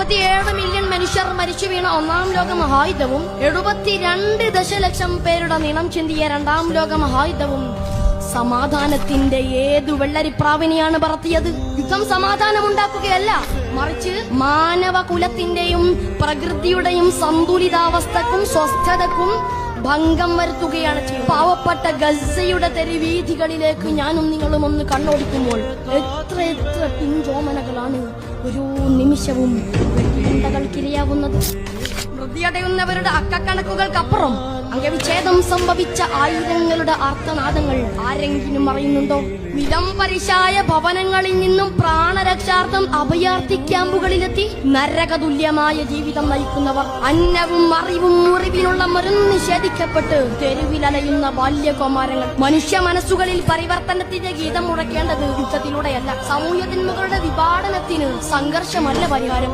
137 million മനുഷ്യർ മരിച്ചു വീണ ഒന്നാം ലോക മഹായുദ്ധവും 72 ദശലക്ഷം പേരുടെ നിണം ചിന്തിയ രണ്ടാം ലോക മഹായുദ്ധവും സമാധാനത്തിന്റെ ഏതു വെള്ളരിപ്രാവിനെയാണ് പറത്തിയത്? യുദ്ധം സമാധാനമുണ്ടാക്കുകയല്ല, മറിച്ച് മാനവകുലത്തിന്റെയും പ്രകൃതിയുടെയും സന്തുലിതാവസ്ഥക്കും സ്വസ്ഥതക്കും ഭംഗം വരുത്തുകയാണ് ചെയ്യുന്നത്. പാവപ്പെട്ട ഗസയുടെ തെരുവീഥികളിലേക്ക് ഞാനും നിങ്ങളും ഒന്ന് കണ്ണോടിക്കുമ്പോൾ എത്ര പിഞ്ചോമനകളാണ് ഒരു നിമിഷവും വെട്ടിയുണ്ടകൾക്കിരയാവുന്നത്. വൃതിയടയുന്നവരുടെ അക്കക്കണക്കുകൾക്കപ്പുറം അംഗവിച്ഛേദം സംഭവിച്ച ആയിരങ്ങളുടെ ആർത്തനാദങ്ങൾ ആരെങ്കിലും അറിയുന്നുണ്ടോ? വിലംപരിശായ ഭവനങ്ങളിൽ നിന്നും പ്രാണരക്ഷാർത്ഥം അഭയാർത്ഥി ക്യാമ്പുകളിലെത്തി നരകതുല്യമായ ജീവിതം നയിക്കുന്നവർ, അന്നവും അറിവും മുറിവിനുള്ള മരുന്ന് നിഷേധിക്കപ്പെട്ട് തെരുവിലലയുന്ന ബാല്യകുമാരങ്ങൾ. മനുഷ്യ മനസ്സുകളിൽ പരിവർത്തനത്തിന്റെ ഗീതം മുഴക്കേണ്ടത് യുദ്ധത്തിലൂടെയല്ല, സാമൂഹ്യ തിന്മകളുടെ വിഭാടനത്തിന് സംഘർഷമല്ല പരിഹാരം.